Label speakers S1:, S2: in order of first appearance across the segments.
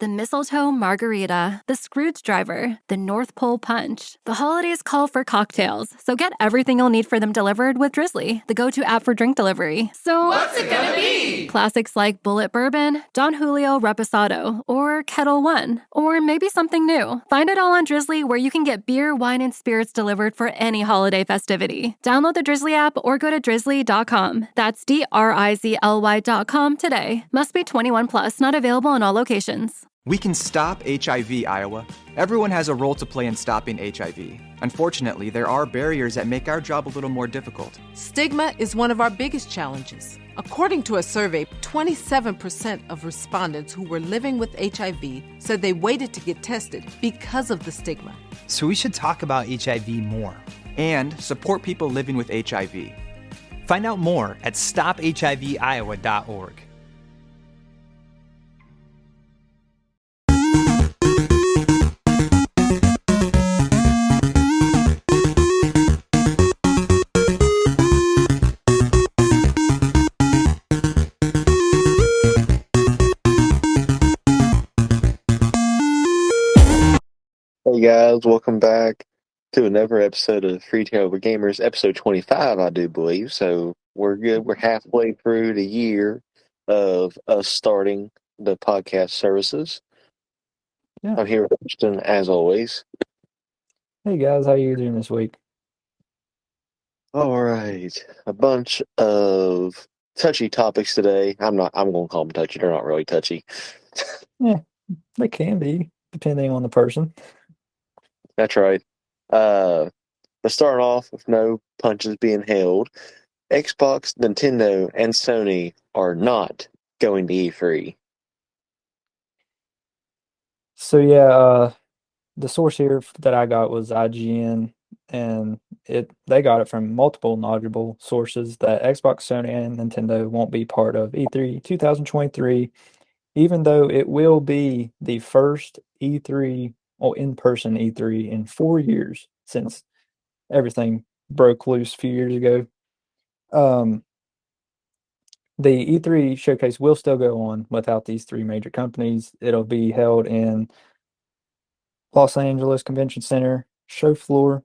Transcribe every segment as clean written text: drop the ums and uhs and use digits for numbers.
S1: The mistletoe margarita, the Scrooge driver, the North Pole punch. The holidays call for cocktails, so get everything you'll need for them delivered with Drizzly, the go-to app for drink delivery. So,
S2: what's it gonna be?
S1: Classics like Bullet Bourbon, Don Julio Reposado, or Kettle One, or maybe something new. Find it all on Drizzly, where you can get beer, wine, and spirits delivered for any holiday festivity. Download the Drizzly app or go to drizzly.com. That's DRIZLY.com today. Must be 21 plus, not available in all locations.
S3: We can stop HIV, Iowa. Everyone has a role to play in stopping HIV. Unfortunately, there are barriers that make our job a little more difficult.
S4: Stigma is one of our biggest challenges. According to a survey, 27% of respondents who were living with HIV said they waited to get tested because of the stigma.
S5: So we should talk about HIV more.
S3: And support people living with HIV.
S5: Find out more at stophiviowa.org.
S6: Hey guys, welcome back to another episode of Free Takeover Gamers, episode 25, I do believe. So we're good. We're halfway through the year of us starting the podcast services.
S7: Yeah.
S6: I'm here with Ashton, as always.
S7: Hey guys, how you doing this week?
S6: All right, a bunch of touchy topics today. I'm going to call them touchy. They're not really touchy.
S7: Yeah, they can be, depending on the person.
S6: That's right. But starting off with no punches being held, Xbox, Nintendo, and Sony are not going to E3.
S7: So yeah, the source here that I got was IGN, and they got it from multiple knowledgeable sources that Xbox, Sony, and Nintendo won't be part of E3 2023, even though it will be the first E3 or in-person E3 in 4 years since everything broke loose a few years ago. The E3 showcase will still go on without these three major companies. It'll be held in Los Angeles Convention Center show floor,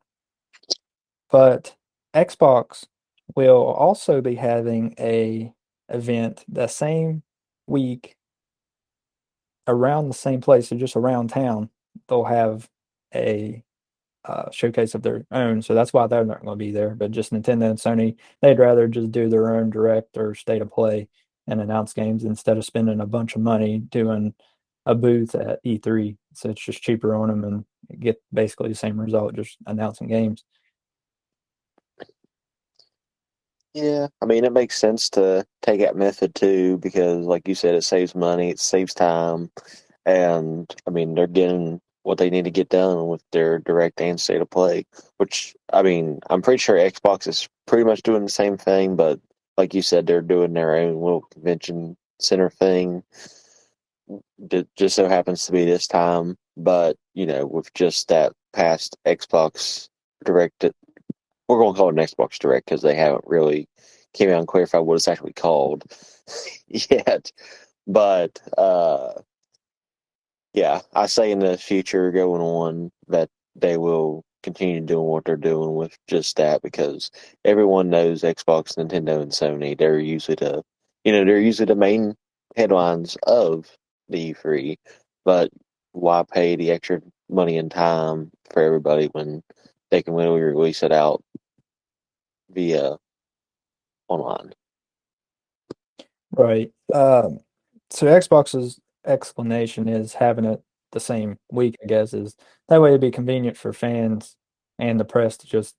S7: but Xbox will also be having a event the same week around the same place, so just around town. They'll have a showcase of their own, so that's why they're not going to be there. But just Nintendo and Sony, they'd rather just do their own direct or state of play and announce games instead of spending a bunch of money doing a booth at E3. So it's just cheaper on them and get basically the same result, just announcing games.
S6: Yeah, I mean, it makes sense to take that method too, because like you said, it saves money, it saves time, and I mean, they're getting what they need to get done with their direct and state of play, which, I mean, I'm pretty sure Xbox is pretty much doing the same thing, but like you said, they're doing their own little convention center thing. It just so happens to be this time, but, you know, with just that past Xbox Direct, we're going to call it an Xbox Direct because they haven't really came out and clarified what it's actually called yet. But, yeah, I say in the future going on that they will continue doing what they're doing with just that, because everyone knows Xbox, Nintendo, and Sony. They're usually the main headlines of the E3. But why pay the extra money and time for everybody when they can literally release it out via online?
S7: Right. So Xbox's explanation is having it the same week, I guess, is that way it'd be convenient for fans and the press to just,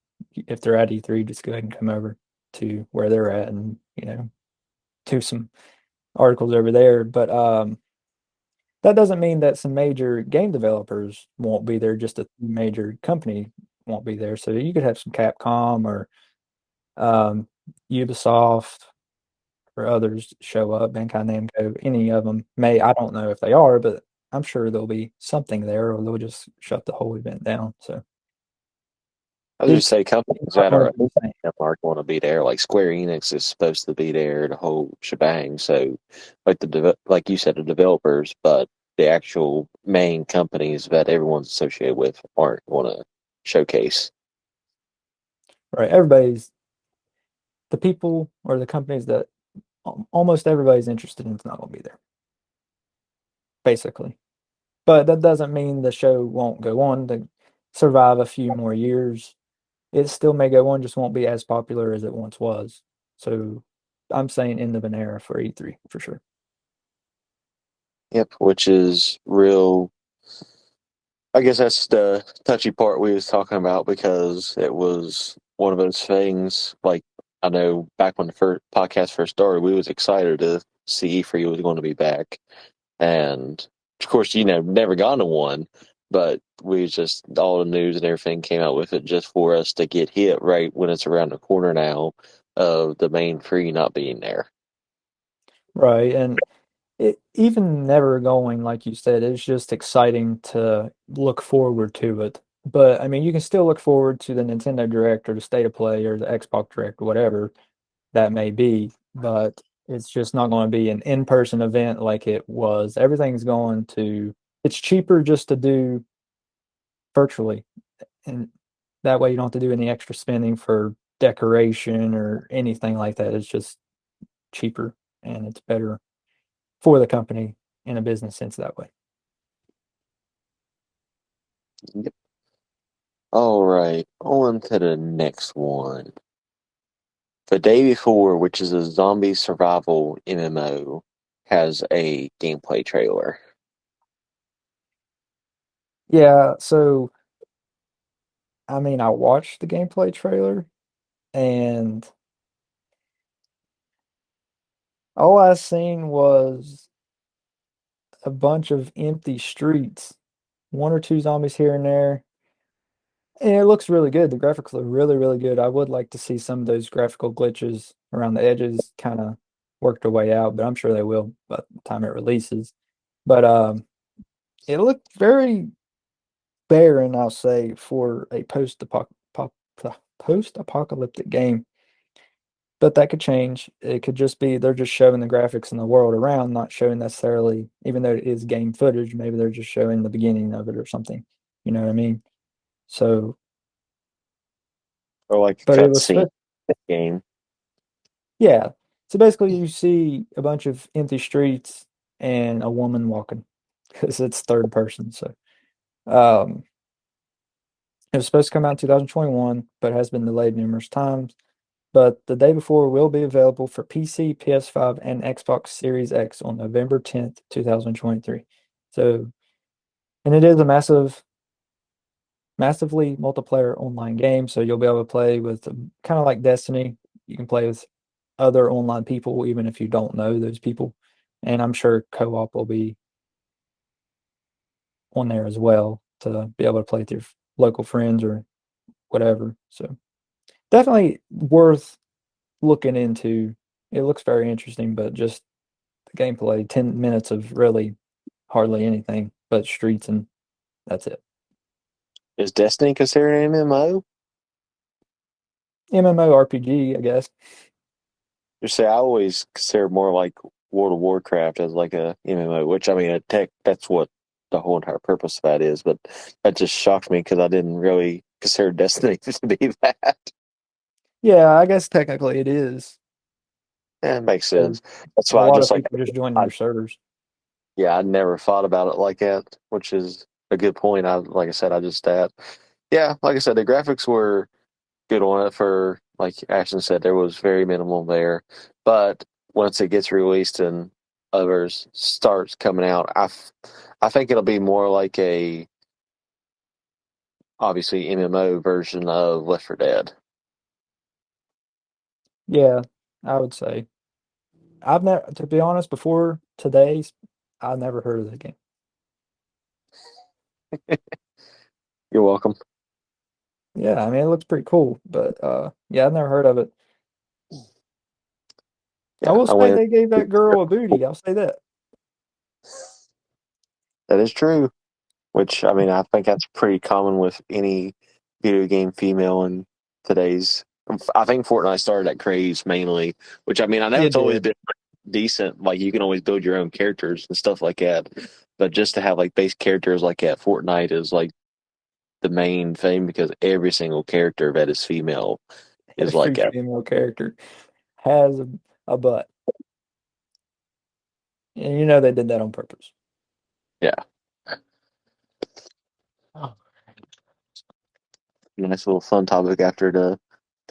S7: if they're at E3, just go ahead and come over to where they're at and, do some articles over there. But that doesn't mean that some major game developers won't be there, just a major company won't be there. So you could have some Capcom or Ubisoft or others show up, Bandai Namco, any of them may. I don't know if they are, but I'm sure there'll be something there, or they'll just shut the whole event down. So
S6: I was just say companies that are going to be there, like Square Enix is supposed to be there, the whole shebang. So, like you said, the developers, but the actual main companies that everyone's associated with aren't going to showcase.
S7: Right? The people or the companies that almost everybody's interested in is not going to be there, basically. But that doesn't mean the show won't go on to survive a few more years. It still may go on, just won't be as popular as it once was. So I'm saying end of an era for E3 for sure.
S6: Yep, which is real. I guess that's the touchy part we was talking about because it was one of those things. Like I know back when the first podcast first started, we was excited to see E3 was going to be back, and of course, never gone to one, but we just all the news and everything came out with it just for us to get hit right when it's around the corner now of the main free not being there.
S7: Right. And even never going, like you said, it's just exciting to look forward to it. But I mean, you can still look forward to the Nintendo Direct or the State of Play or the Xbox Direct, whatever that may be. But it's just not going to be an in-person event like it was. It's cheaper just to do virtually. And that way you don't have to do any extra spending for decoration or anything like that. It's just cheaper and it's better for the company in a business sense that way.
S6: Yep. All right, on to the next one. The Day Before, which is a zombie survival MMO, has a gameplay trailer.
S7: Yeah, so I mean, I watched the gameplay trailer and all I seen was a bunch of empty streets, one or two zombies here and there. And it looks really good. The graphics look really, really good. I would like to see some of those graphical glitches around the edges kind of work their way out, but I'm sure they will by the time it releases. But it looked very barren, I'll say, for a post-apocalyptic game. But that could change. It could just be they're just showing the graphics in the world around, not showing necessarily, even though it is game footage, maybe they're just showing the beginning of it or something. You know what I mean? So,
S6: Or like a
S7: but it was
S6: cutscene
S7: supposed,
S6: game.
S7: yeah. So basically, you see a bunch of empty streets and a woman walking because it's third person. So, um, it was supposed to come out in 2021, but has been delayed numerous times. But the day before will be available for PC, PS5, and Xbox Series X on November 10th, 2023. So, and it is a massively multiplayer online game. So you'll be able to play with kind of like Destiny. You can play with other online people, even if you don't know those people. And I'm sure co-op will be on there as well to be able to play with your local friends or whatever. So definitely worth looking into. It looks very interesting, but just the gameplay, 10 minutes of really hardly anything but streets and that's it.
S6: Is Destiny considered an MMO?
S7: MMORPG, I guess.
S6: You say I always consider more like World of Warcraft as like a MMO, which I mean, a tech, that's what the whole entire purpose of that is. But that just shocked me because I didn't really consider Destiny to be that.
S7: Yeah, I guess technically it is.
S6: Yeah, it makes
S7: 'Cause
S6: sense. That's
S7: a
S6: why I
S7: lot
S6: just
S7: of
S6: like,
S7: people just joining
S6: I,
S7: their servers.
S6: yeah, I never thought about it like that, which is a good point. Like I said, I just that. Yeah, like I said, the graphics were good on it for, like Ashton said, there was very minimal there. But once it gets released and others starts coming out, I think it'll be more like a obviously MMO version of Left 4 Dead.
S7: Yeah, I would say. I've never, to be honest, before today's, I've never heard of the game.
S6: You're welcome.
S7: Yeah, I mean, it looks pretty cool, but yeah, I've never heard of it. I
S6: Yeah,
S7: will
S6: I
S7: say
S6: went.
S7: they gave that girl a booty. I'll say that.
S6: That is true. Which I mean, I think that's pretty common with any video game female in today's. I think Fortnite started that craze mainly, which I mean, I know
S7: It
S6: it's always
S7: did.
S6: been decent. Like you can always build your own characters and stuff like that. But just to have like base characters like at Fortnite is like the main thing because every single character that is female is
S7: Every
S6: like a
S7: female character has a butt. And you know they did that on purpose.
S6: yeah. Nice little fun topic after the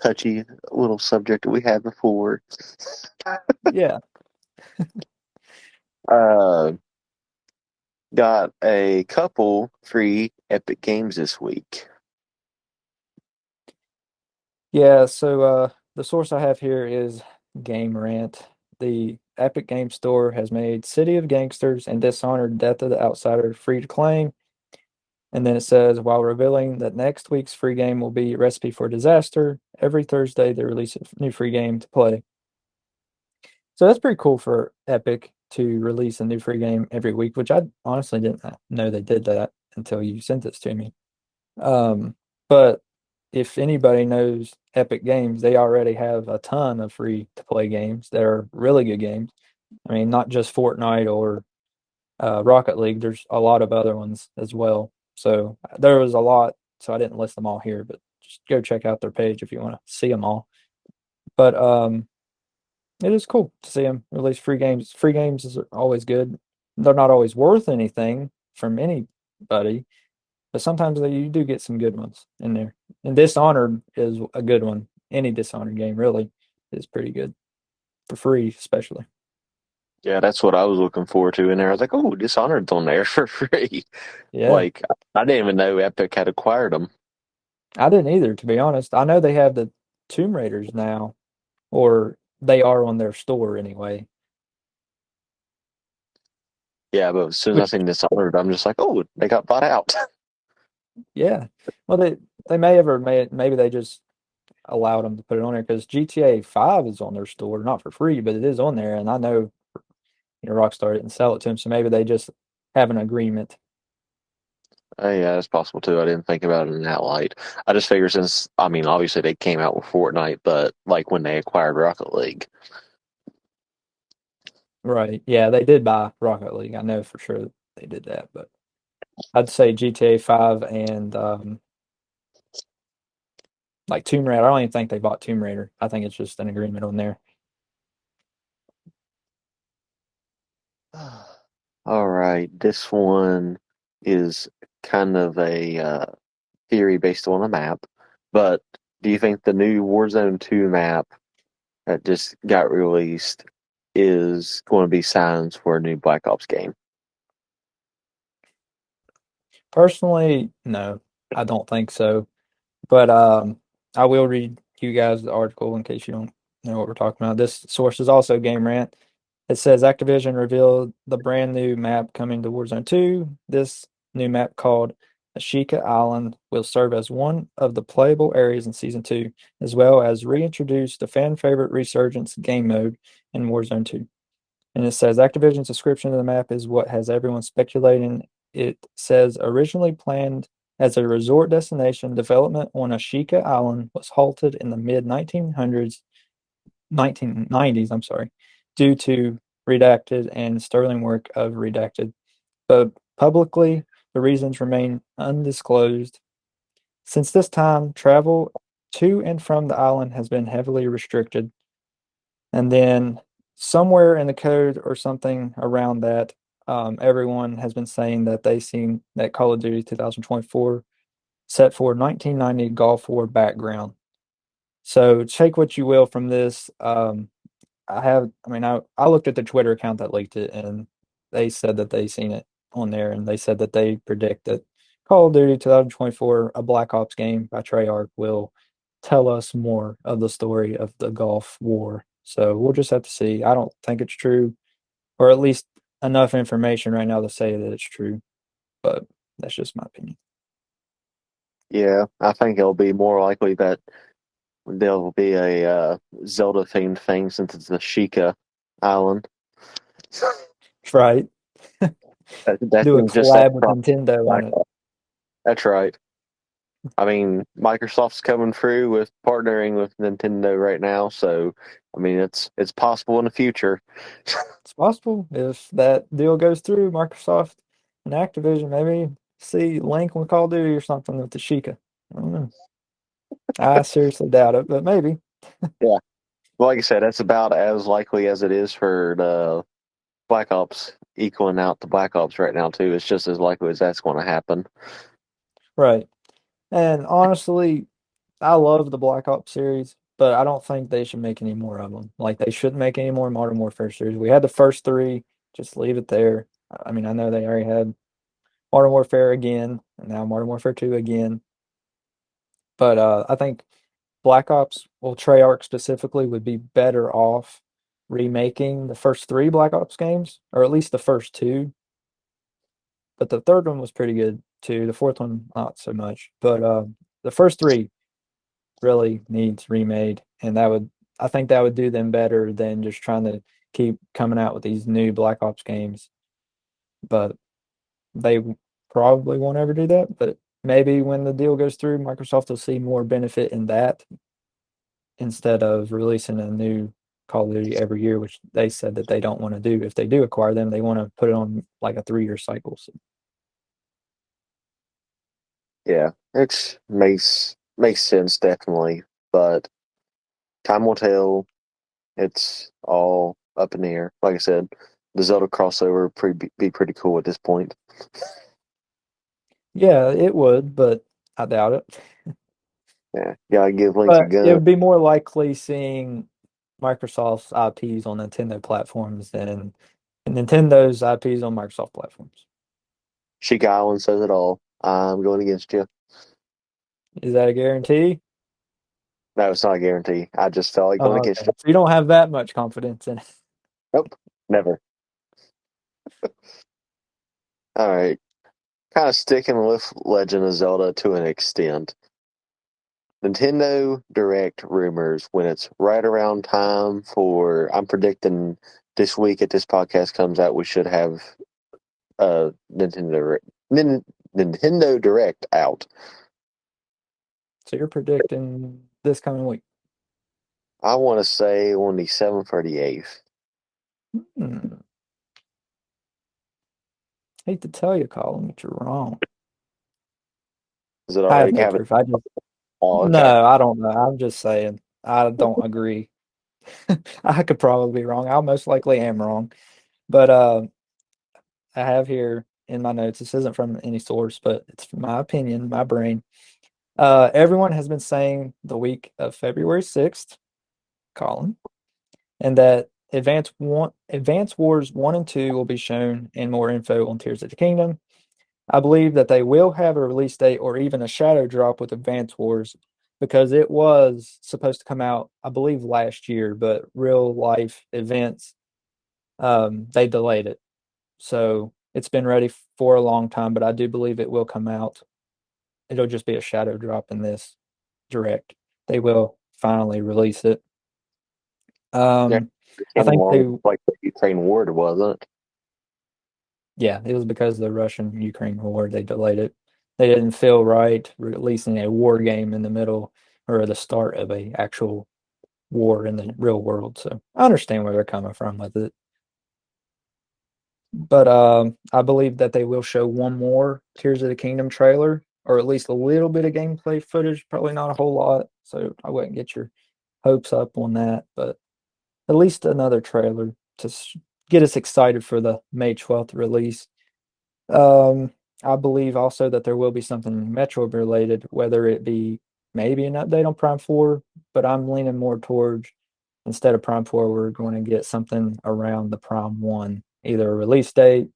S6: touchy little subject that we had before.
S7: Yeah.
S6: Uh, got a couple free Epic Games this week.
S7: Yeah, so the source I have here is Game Rant. The Epic Game Store has made City of Gangsters and Dishonored Death of the Outsider free to claim. And then it says, while revealing that next week's free game will be Recipe for Disaster, every Thursday they release a new free game to play. So that's pretty cool for Epic to release a new free game every week, which I honestly didn't know they did that until you sent this to me. But if anybody knows Epic Games, they already have a ton of free to play games that are really good games. I mean, not just Fortnite or Rocket League. There's a lot of other ones as well. So there was a lot. So I didn't list them all here, but just go check out their page if you want to see them all. But it is cool to see them release free games. Free games is always good. They're not always worth anything from anybody, but sometimes you do get some good ones in there. And Dishonored is a good one. Any Dishonored game really is pretty good for free, especially.
S6: Yeah, that's what I was looking forward to in there. I was like, oh, Dishonored's on there for free.
S7: Yeah,
S6: Like, I didn't even know Epic had acquired them.
S7: I didn't either, to be honest. I know they have the Tomb Raiders now, or they are on their store anyway.
S6: Yeah, but as soon as I
S7: Which,
S6: seen Dishonored, I'm just like, oh, they got bought out.
S7: yeah, well, they may have, or maybe they just allowed them to put it on there because GTA 5 is on their store, not for free, but it is on there, and I know Rockstar didn't sell it to them, so maybe they just have an agreement.
S6: Yeah, that's possible too. I didn't think about it in that light. I just figured since, I mean, obviously they came out with Fortnite, but like when they acquired Rocket League.
S7: Right. Yeah, they did buy Rocket League. I know for sure that they did that, but I'd say GTA 5 and like Tomb Raider. I don't even think they bought Tomb Raider. I think it's just an agreement on there.
S6: All right, this one is kind of a theory based on a map, but do you think the new Warzone 2 map that just got released is going to be signs for a new Black Ops game?
S7: Personally, no, I don't think so. But I will read you guys the article in case you don't know what we're talking about. This source is also Game Rant. It says Activision revealed the brand new map coming to Warzone 2. This new map called Ashika Island will serve as one of the playable areas in Season 2, as well as reintroduce the fan favorite Resurgence game mode in Warzone 2. And it says Activision's description of the map is what has everyone speculating. It says originally planned as a resort destination, development on Ashika Island was halted in the mid 1990s, I'm sorry, due to redacted and sterling work of redacted. But publicly, the reasons remain undisclosed. Since this time, travel to and from the island has been heavily restricted. And then somewhere in the code or something around that, everyone has been saying that they seen that Call of Duty 2024 set for 1990 Gulf War background. So take what you will from this. I looked at the Twitter account that leaked it, and they said that they seen it on there, and they said that they predict that Call of Duty 2024, a Black Ops game by Treyarch, will tell us more of the story of the Gulf War. So we'll just have to see. I don't think it's true, or at least enough information right now to say that it's true, but that's just my opinion.
S6: Yeah, I think it'll be more likely that there'll be a Zelda themed thing since it's the Sheikah Island.
S7: Right.
S6: That
S7: Do a
S6: seems just that
S7: collab with Nintendo on it.
S6: That's right. I mean, Microsoft's coming through with partnering with Nintendo right now, so I mean, it's possible in the future.
S7: It's possible if that deal goes through, Microsoft. And Activision, maybe see Link with Call of Duty or something with the Sheikah. I don't know. I seriously doubt it, but maybe.
S6: Yeah. Well, like I said, that's about as likely as it is for the Black Ops equaling out the Black Ops right now too. It's just as likely as that's going to happen.
S7: Right. And honestly, I love the Black Ops series, but I don't think they should make any more of them. Like they shouldn't make any more Modern Warfare series. We had the first three, just leave it there. I mean, I know they already had Modern Warfare again, and now Modern Warfare 2 again. But I think Black Ops, well, Treyarch specifically, would be better off remaking the first three Black Ops games, or at least the first two. But the third one was pretty good too. The fourth one, not so much. But the first three really needs remade, and I think that would do them better than just trying to keep coming out with these new Black Ops games. But they probably won't ever do that. But maybe when the deal goes through, Microsoft will see more benefit in that instead of releasing a new Call of Duty every year, which they said that they don't want to do. If they do acquire them, they want to put it on like a 3-year cycle. So.
S6: Yeah, it makes sense definitely, but time will tell. It's all up in the air. Like I said, the Zelda crossover would be pretty cool at this point.
S7: Yeah, it would, but I doubt it.
S6: Yeah, gotta give Link a
S7: But it
S6: gun.
S7: would be more likely seeing Microsoft's IPs on Nintendo platforms than Nintendo's IPs on Microsoft platforms.
S6: Sheik Island says it all. I'm going against you.
S7: Is that a guarantee?
S6: No, it's not a guarantee. I just felt like going
S7: Oh,
S6: against
S7: okay.
S6: you.
S7: So you don't have that much confidence in it.
S6: Nope, never. All right. Kind of sticking with Legend of Zelda to an extent. Nintendo Direct rumors when it's right around time for, I'm predicting this week at this podcast comes out, we should have Nintendo Direct, Nintendo Direct out.
S7: So you're predicting this coming week.
S6: I want to say on the 7th or the 8th.
S7: Hmm. Hate to tell you, Colin, but you're wrong.
S6: Is it
S7: I have
S6: already
S7: no
S6: happening?
S7: proof. I just
S6: Oh, okay.
S7: no, I don't know. I'm just saying. I don't agree. I could probably be wrong. I most likely am wrong. But I have here in my notes, this isn't from any source, but it's my opinion, my brain. Everyone has been saying the week of February 6th, Colin, and that Advance Wars 1 and 2 will be shown and more info on Tears of the Kingdom. I believe that they will have a release date or even a shadow drop with Advance Wars because it was supposed to come out, I believe, last year, but real life events, they delayed it. So it's been ready for a long time, but I do believe it will come out. It'll just be a shadow drop in this direct. They will finally release it.
S6: Yeah, it
S7: I
S6: came
S7: think
S6: along
S7: they,
S6: with, like the Ukraine war, wasn't it?
S7: yeah, it was because of the Russian-Ukraine war. They delayed it. They didn't feel right releasing a war game in the middle or the start of a actual war in the real world. So I understand where they're coming from with it. But I believe that they will show one more Tears of the Kingdom trailer, or at least a little bit of gameplay footage. Probably not a whole lot, so I wouldn't get your hopes up on that. But at least another trailer to get us excited for the May 12th release. Um, I believe also that there will be something Metro related, whether it be maybe an update on Prime 4, but I'm leaning more towards instead of Prime 4, we're going to get something around the Prime 1, either a release date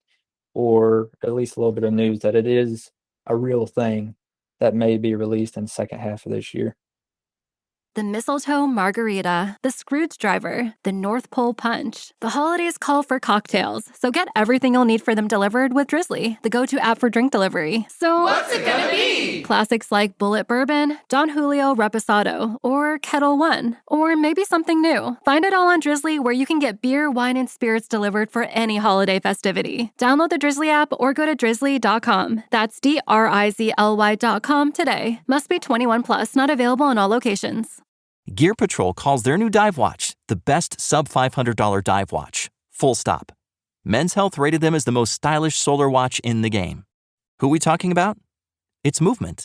S7: or at least a little bit of news that it is a real thing that may be released in the second half of this year.
S1: The mistletoe margarita, the Scrooge driver, the North Pole punch. The holidays call for cocktails, so get everything you'll need for them delivered with Drizzly, the go-to app for drink delivery. So what's it gonna be? Classics like Bullet Bourbon, Don Julio Reposado, or Kettle One, or maybe something new. Find it all on Drizzly, where you can get beer, wine, and spirits delivered for any holiday festivity. Download the Drizzly app or go to drizzly.com. That's DRIZLY.com today. Must be 21 plus, not available in all locations.
S2: Gear Patrol calls their new dive watch the best sub $500 dive watch. Full stop. Men's Health rated them as the most stylish solar watch in the game. Who are we talking about? It's Movement.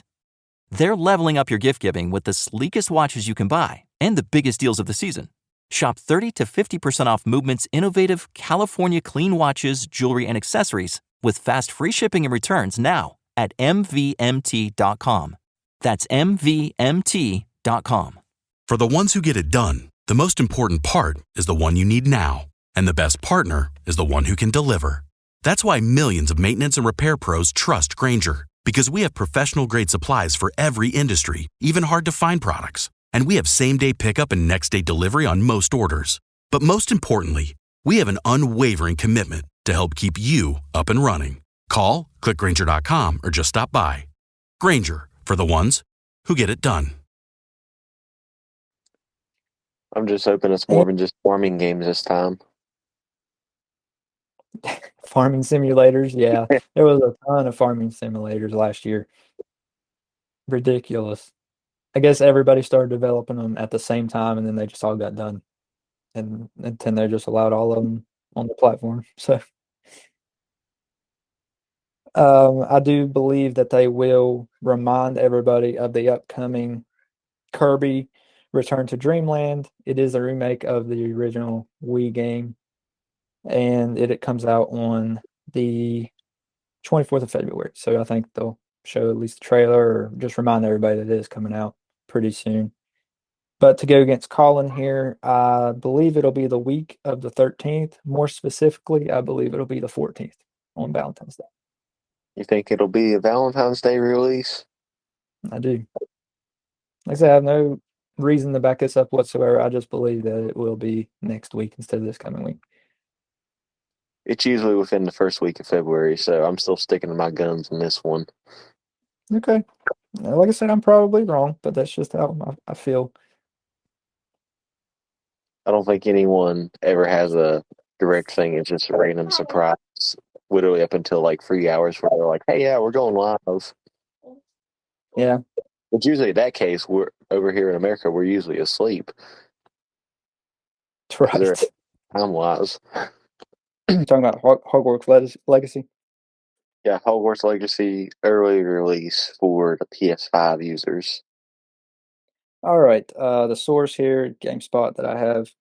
S2: They're leveling up your gift giving with the sleekest watches you can buy and the biggest deals of the season. Shop 30 to 50% off Movement's innovative California clean watches, jewelry, and accessories with fast free shipping and returns now at mvmt.com. That's mvmt.com.
S8: For the ones who get it done, the most important part is the one you need now. And the best partner is the one who can deliver. That's why millions of maintenance and repair pros trust Grainger, because we have professional-grade supplies for every industry, even hard-to-find products. And we have same-day pickup and next-day delivery on most orders. But most importantly, we have an unwavering commitment to help keep you up and running. Call, click Grainger.com, or just stop by. Grainger, for the ones who get it done.
S6: I'm just hoping it's more than just farming games this time.
S7: Farming simulators, yeah. There was a ton of farming simulators last year. Ridiculous. I guess everybody started developing them at the same time, and then they just all got done. And Nintendo just allowed all of them on the platform. So I do believe that they will remind everybody of the upcoming Kirby Return to Dreamland. It is a remake of the original Wii game, and it comes out on the 24th of February. So I think they'll show at least a trailer or just remind everybody that it is coming out pretty soon. But to go against Colin here, I believe it'll be the week of the 13th. More specifically, I believe it'll be the 14th on Valentine's Day.
S6: You think it'll be a Valentine's Day release?
S7: I do. Like I said, I have no reason to back this up whatsoever. I just believe that it will be next week instead of this coming week.
S6: It's usually within the first week of February, so I'm still sticking to my guns in this one.
S7: Okay. Like I said, I'm probably wrong, but that's just how I feel.
S6: I don't think anyone ever has a direct thing. It's just a random surprise, literally up until like 3 hours where they're like, "Hey, yeah, we're going live."
S7: Yeah.
S6: It's usually that case. We're over here in America. We're usually asleep.
S7: Right.
S6: Time wise.
S7: Talking about Hogwarts Legacy.
S6: Yeah, Hogwarts Legacy early release for the PS5 users.
S7: All right. The source here, GameSpot, that I have.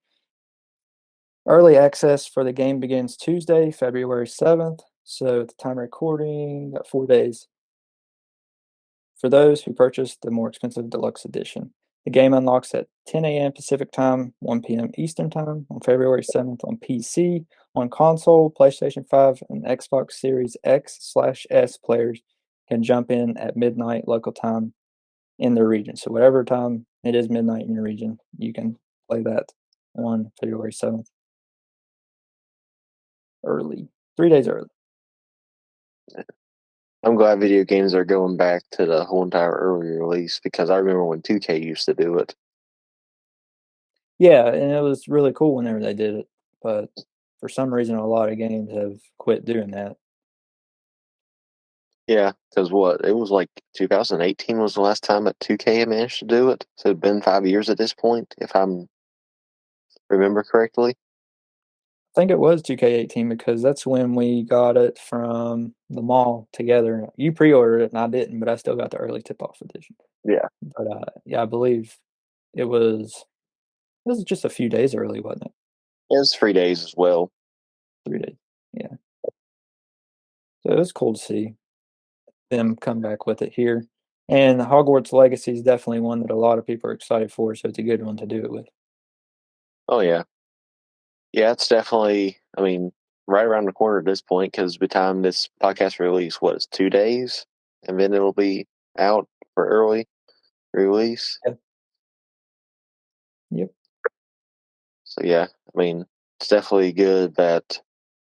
S7: Early access for the game begins Tuesday, February 7th. So at the time of recording, got 4 days. For those who purchased the more expensive deluxe edition, the game unlocks at 10 a.m. Pacific Time, 1 p.m. Eastern Time on February 7th on PC. On console, PlayStation 5 and Xbox Series X/S players can jump in at midnight local time in their region. So whatever time it is midnight in your region, you can play that on February 7th. Early. 3 days early.
S6: I'm glad video games are going back to the whole entire early release because I remember when 2K used to do it.
S7: Yeah, and it was really cool whenever they did it. But for some reason, a lot of games have quit doing that.
S6: Yeah, because it was like 2018 was the last time that 2K had managed to do it. So it'd been 5 years at this point, if I'm remember correctly.
S7: I think it was 2K18 because that's when we got it from the mall together. You pre-ordered it and I didn't, but I still got the early tip-off edition.
S6: Yeah.
S7: But yeah, I believe it was just a few days early, wasn't it?
S6: It was 3 days as well.
S7: 3 days. Yeah. So it was cool to see them come back with it here. And Hogwarts Legacy is definitely one that a lot of people are excited for, so it's a good one to do it with.
S6: Oh, yeah. Yeah, it's definitely, right around the corner at this point because by the time this podcast release, it's 2 days? And then it'll be out for early release.
S7: Yep.
S6: So, yeah, it's definitely good that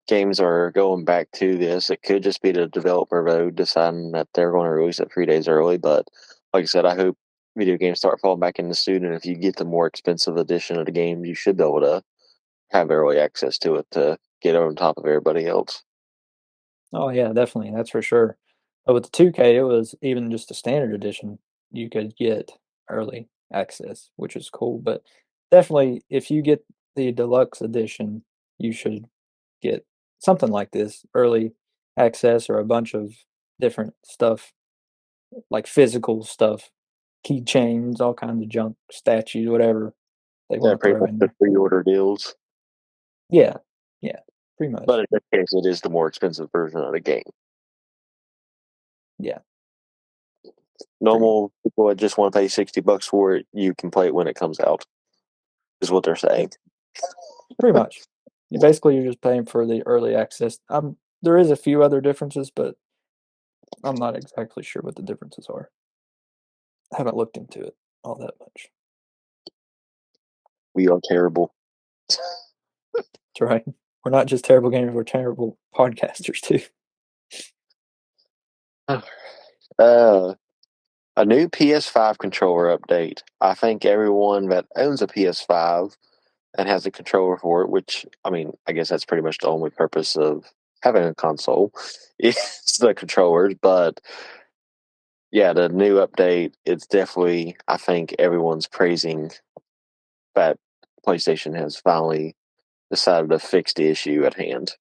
S6: games are going back to this. It could just be the developer vote deciding that they're going to release it 3 days early. But like I said, I hope video games start falling back into suit. And if you get the more expensive edition of the game, you should be able to have early access to it to get on top of everybody else.
S7: Oh, yeah, definitely. That's for sure. But with the 2K, it was even just a standard edition. You could get early access, which is cool. But definitely, if you get the deluxe edition, you should get something like this, early access or a bunch of different stuff, like physical stuff, keychains, all kinds of junk, statues, whatever they
S6: Yeah,
S7: want to
S6: pretty
S7: throw
S6: much
S7: in
S6: the
S7: there.
S6: pre-order deals.
S7: Yeah, yeah, pretty much.
S6: But in this case, it is the more expensive version of the game.
S7: Yeah,
S6: Normal people that just want to pay $60 for it, you can play it when it comes out, is what they're saying.
S7: pretty much. You're just paying for the early access. There is a few other differences, but I'm not exactly sure what the differences are. I haven't looked into it all that much.
S6: We are terrible.
S7: That's right. We're not just terrible gamers, we're terrible podcasters too.
S6: A new PS5 controller update. I think everyone that owns a PS5 and has a controller for it, which, I mean, I guess that's pretty much the only purpose of having a console, is the controllers. But yeah, the new update, it's definitely, I think everyone's praising that PlayStation has finally decided to fix the issue at hand.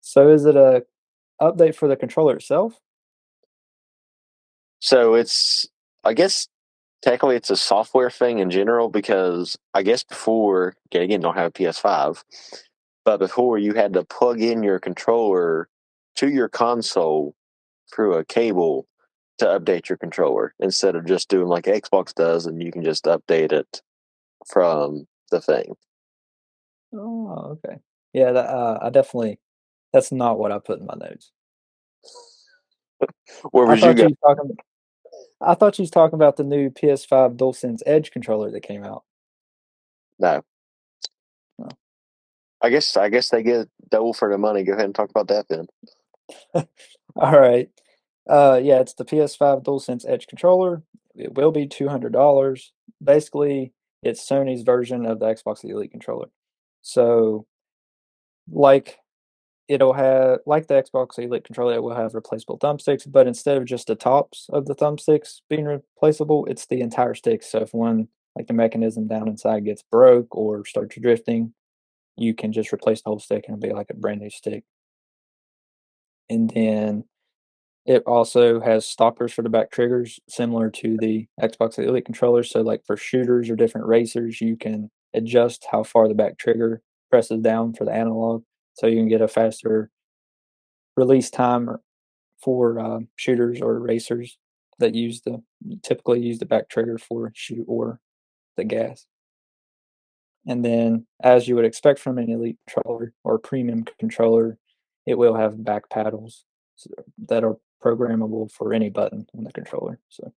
S7: So is it a update for the controller itself?
S6: So I guess technically it's a software thing in general, because I guess before, again, don't have a PS5, but before you had to plug in your controller to your console through a cable to update your controller, instead of just doing like Xbox does, and you can just update it from the thing.
S7: Oh, okay. Yeah, I definitely. That's not what I put in my notes.
S6: Where
S7: I
S6: was you
S7: thought
S6: go?
S7: you was talking. I thought you was talking about the new PS5 DualSense Edge controller that came out.
S6: No.
S7: Oh.
S6: I guess they get double for the money. Go ahead and talk about that then.
S7: All right. Yeah, it's the PS5 DualSense Edge controller. It will be $200. Basically, it's Sony's version of the Xbox Elite controller. So, like it'll have like the Xbox Elite controller, it will have replaceable thumbsticks, but instead of just the tops of the thumbsticks being replaceable, it's the entire stick. So if one, like the mechanism down inside, gets broke or starts drifting, you can just replace the whole stick and it'll be like a brand new stick. And then it also has stoppers for the back triggers, similar to the Xbox Elite controller. So, like for shooters or different racers, you can adjust how far the back trigger presses down for the analog, so you can get a faster release time for shooters or racers that typically use the back trigger for shoot or the gas. And then, as you would expect from an elite controller or premium controller, it will have back paddles that are programmable for any button on the controller. So,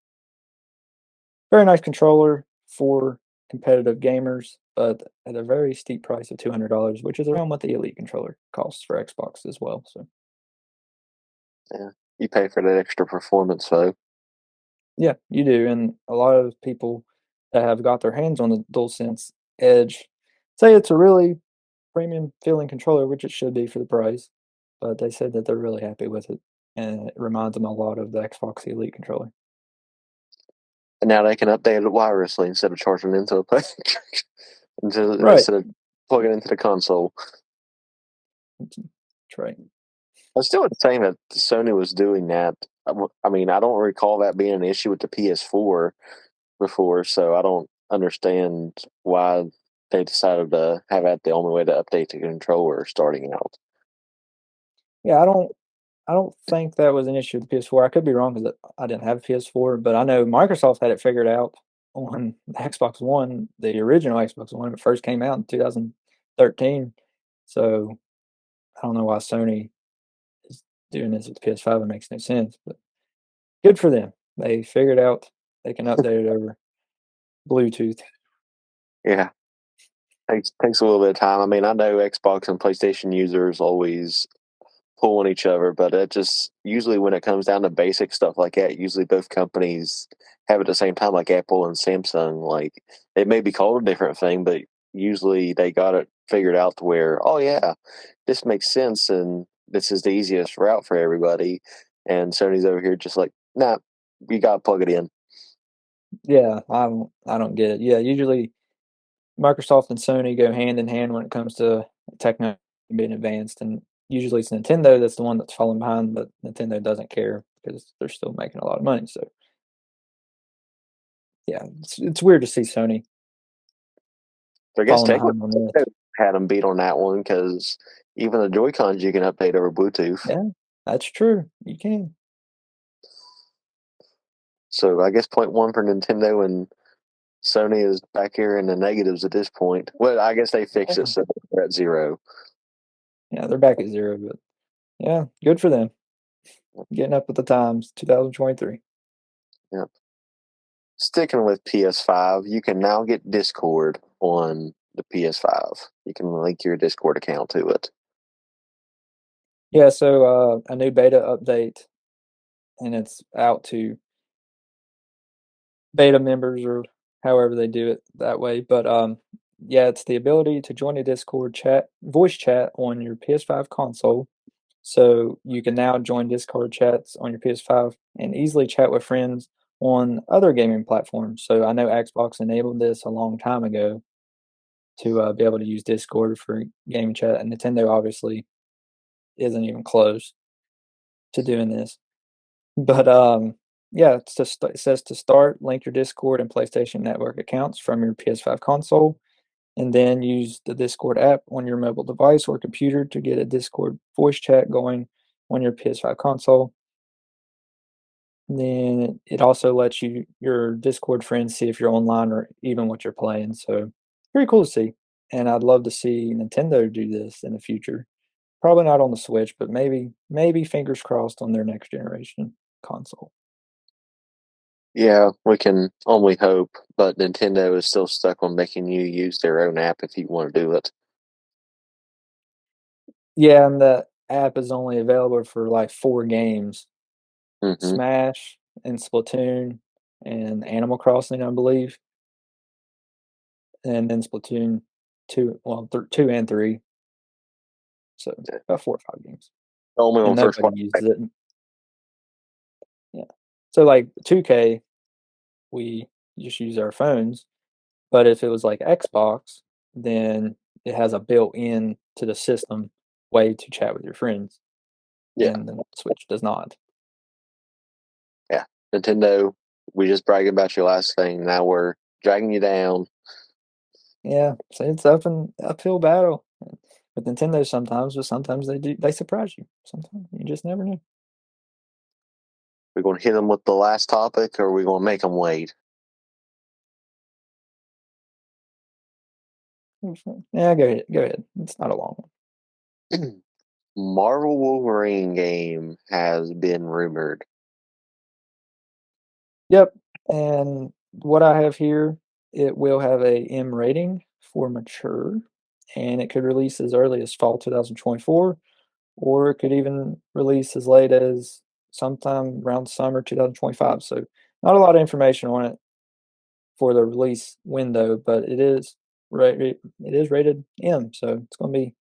S7: very nice controller for competitive gamers, but at a very steep price of $200, which is around what the elite controller costs for Xbox as well. So,
S6: Yeah, you pay for that extra performance, though.
S7: yeah, you do, and a lot of people that have got their hands on the DualSense Edge say it's a really premium feeling controller, which it should be for the price. But they said that they're really happy with it, and it reminds them a lot of the Xbox Elite controller.
S6: And now they can update it wirelessly instead of charging into a
S7: Right.
S6: instead of plugging into the console.
S7: That's right.
S6: I still would say that Sony was doing that. I mean, I don't recall that being an issue with the PS4 before, so I don't understand why they decided to have that the only way to update the controller starting out.
S7: Yeah, I don't think that was an issue with the PS4. I could be wrong because I didn't have a PS4, but I know Microsoft had it figured out on the Xbox One, the original Xbox One, when it first came out in 2013. So I don't know why Sony is doing this with the PS5. It makes no sense, but good for them. They figured out they can update it over Bluetooth.
S6: Yeah, takes a little bit of time. I mean, I know Xbox and PlayStation users always pull on each other, but it just usually when it comes down to basic stuff like that, usually both companies have it at the same time, like Apple and Samsung. Like it may be called a different thing, but usually they got it figured out to where, oh yeah, this makes sense and this is the easiest route for everybody. And Sony's over here just like, nah, you gotta plug it in.
S7: Yeah, I don't get it. Yeah, usually Microsoft and Sony go hand in hand when it comes to technology being advanced, and usually it's Nintendo that's the one that's falling behind, but Nintendo doesn't care because they're still making a lot of money. So yeah, it's weird to see Sony
S6: So I guess
S7: falling
S6: technically
S7: behind on this.
S6: had them beat on that one because even the Joy Cons you can update over Bluetooth.
S7: Yeah, that's true. You can.
S6: So I guess point one for Nintendo, and Sony is back here in the negatives at this point. Well, I guess they fixed it, so they're at zero.
S7: Yeah, they're back at zero, but yeah, good for them. Getting up with the times, 2023.
S6: Yep. Sticking with PS5, you can now get Discord on the PS5. You can link your Discord account to it.
S7: Yeah, so a new beta update, and it's out to beta members or however they do it that way. But yeah, it's the ability to join a Discord chat, voice chat on your PS5 console. So you can now join Discord chats on your PS5 and easily chat with friends on other gaming platforms. So I know Xbox enabled this a long time ago to be able to use Discord for gaming chat, and Nintendo obviously isn't even close to doing this. But yeah, it says to start, link your Discord and PlayStation Network accounts from your PS5 console, and then use the Discord app on your mobile device or computer to get a Discord voice chat going on your PS5 console. And then it also lets your Discord friends see if you're online or even what you're playing. So pretty cool to see. And I'd love to see Nintendo do this in the future. Probably not on the Switch, but maybe fingers crossed on their next generation console.
S6: Yeah, we can only hope, but Nintendo is still stuck on making you use their own app if you want to do it.
S7: Yeah, and the app is only available for like 4 games:
S6: Mm-hmm.
S7: Smash and Splatoon and Animal Crossing, I believe, and then Splatoon 2, well, 2 and 3. So about 4 or 5 games,
S6: Only
S7: and
S6: on first
S7: nobody
S6: party.
S7: uses it. Yeah. So like 2K, we just use our phones, but if it was like Xbox, then it has a built-in to the system way to chat with your friends,
S6: Yeah,
S7: and the Switch does not.
S6: yeah. Nintendo, we just bragged about your last thing. Now we're dragging you down.
S7: Yeah, so it's uphill battle with Nintendo sometimes, but sometimes they surprise you. Sometimes you just never know.
S6: We're going to hit them with the last topic, or we're going to make them wait.
S7: Yeah, go ahead. Go ahead. It's not a long one.
S6: Marvel Wolverine game has been rumored.
S7: Yep. And what I have here, it will have a M rating for mature, and it could release as early as fall 2024, or it could even release as late as sometime around summer 2025. So not a lot of information on it for the release window, but it is rated M, so it's going to be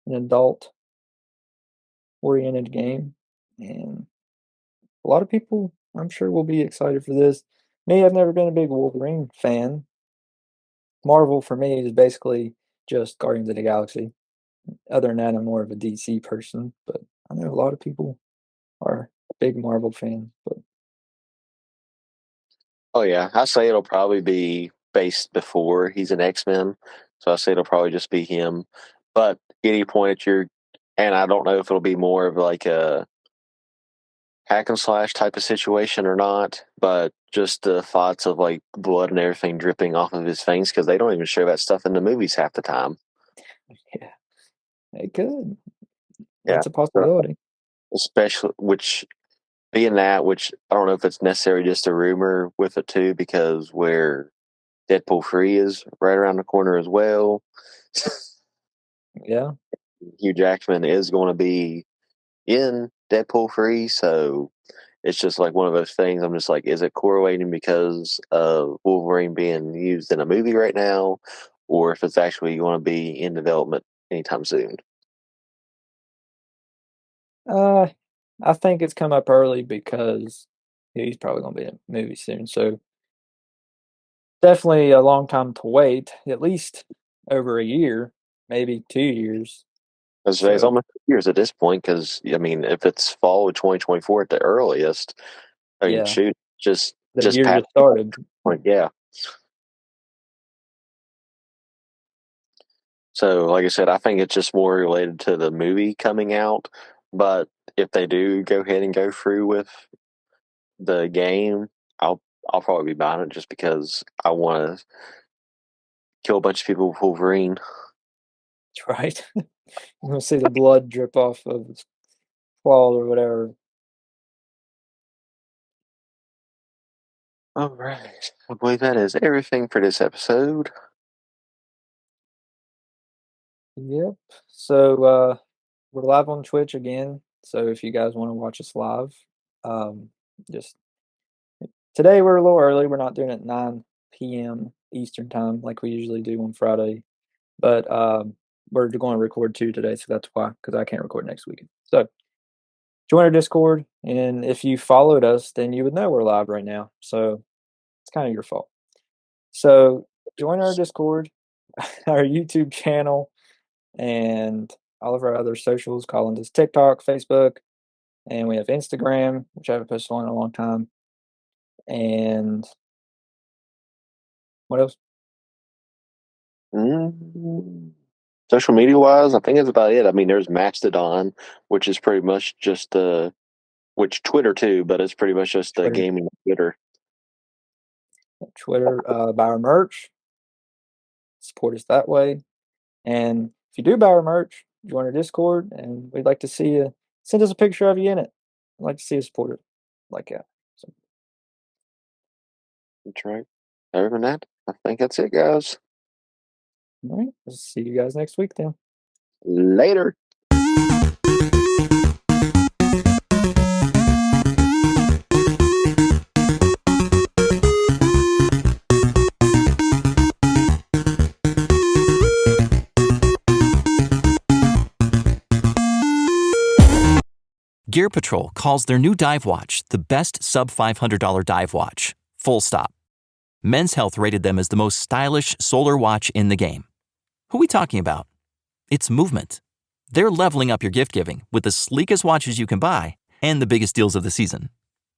S7: an adult oriented game, and a lot of people I'm sure will be excited for this. Me, I've never been a big Wolverine fan. Marvel for me is basically just Guardians of the Galaxy. Other than that, I'm more of a DC person, but I know a lot of people are big Marvel fans. But
S6: Oh yeah, I say it'll probably be based before he's an X-Men, so I say it'll probably just be him. But any point at your, and I don't know if it'll be more of like a hack and slash type of situation or not, but just the thoughts of like blood and everything dripping off of his face because they don't even show that stuff in the movies half the time.
S7: yeah, it could.
S6: Yeah,
S7: That's a possibility.
S6: especially which being that, which I don't know if it's necessarily just a rumor with it too, because where Deadpool 3 is right around the corner as well.
S7: Yeah.
S6: Hugh Jackman is going to be in Deadpool 3, so it's just like one of those things. I'm just like, is it correlating because of Wolverine being used in a movie right now, or if it's actually going to be in development anytime soon?
S7: Uh, I think it's come up early because he's probably going to be in a movie soon. So definitely a long time to wait, at least over a year, maybe 2 years.
S6: I was gonna say, it's
S7: So,
S6: almost 2 years at this point because, I mean, if it's fall of 2024 at the earliest, I mean,
S7: yeah,
S6: shoot, just
S7: the
S6: just
S7: year
S6: past
S7: just started.
S6: point, yeah. So, like I said, I think it's just more related to the movie coming out. But if they do go ahead and go through with the game, I'll probably be buying it just because I want to kill a bunch of people with Wolverine.
S7: Right? You're gonna see the blood drip off of his claw or whatever.
S6: All right, I believe that is everything for this episode.
S7: Yep. So we're live on Twitch again. So if you guys want to watch us live, um, just today we're a little early. We're not doing it at 9 p.m. Eastern time like we usually do on Friday. But we're going to record 2 today, so that's why, because I can't record next weekend. So join our Discord, and if you followed us, then you would know we're live right now. So it's kind of your fault. So join our Discord, our YouTube channel, and all of our other socials. Colin does TikTok, Facebook, and we have Instagram, which I haven't posted on in a long time. And what else?
S6: Social media wise, I think that's about it. I mean, there's Mastodon, which is pretty much just which Twitter too, but it's pretty much just the
S7: Twitter.
S6: gaming Twitter.
S7: Twitter, buy our merch, support us that way. And if you do buy our merch, join our Discord, and we'd like to see you. Send us a picture of you in it. I'd like to see you support it like that. So,
S6: That's right. Other than that, I think that's it, guys.
S7: all right, we'll see you guys next week then.
S6: Later.
S2: Gear Patrol calls their new dive watch the best sub-$500 dive watch. Full stop. Men's Health rated them as the most stylish solar watch in the game. Who are we talking about? It's Movement. They're leveling up your gift giving with the sleekest watches you can buy and the biggest deals of the season.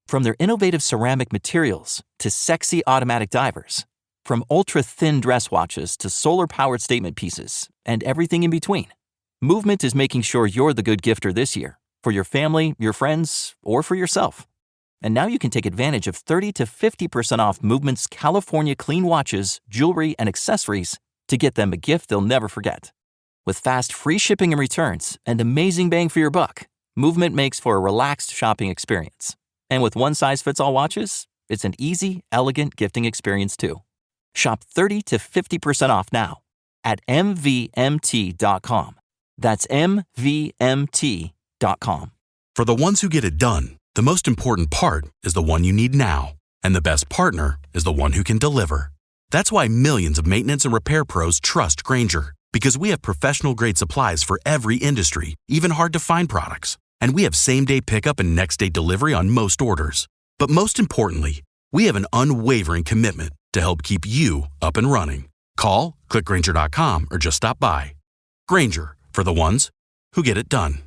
S2: From their innovative ceramic materials to sexy automatic divers, from ultra-thin dress watches to solar-powered statement pieces, and everything in between, Movement is making sure you're the good gifter this year, for your family, your friends, or for yourself. And now you can take advantage of 30 to 50% off Movement's California clean watches, jewelry, and accessories to get them a gift they'll never forget. With fast, free shipping and returns and amazing bang for your buck, Movement makes for a relaxed shopping experience. And with one-size-fits-all watches, it's an easy, elegant gifting experience too. Shop 30 to 50% off now at mvmt.com. That's mvmt.com.
S8: For the ones who get it done, the most important part is the one you need now. And the best partner is the one who can deliver. That's why millions of maintenance and repair pros trust Grainger, because we have professional-grade supplies for every industry, even hard-to-find products. And we have same-day pickup and next-day delivery on most orders. But most importantly, we have an unwavering commitment to help keep you up and running. Call, click Grainger.com, or just stop by. Grainger, for the ones who get it done.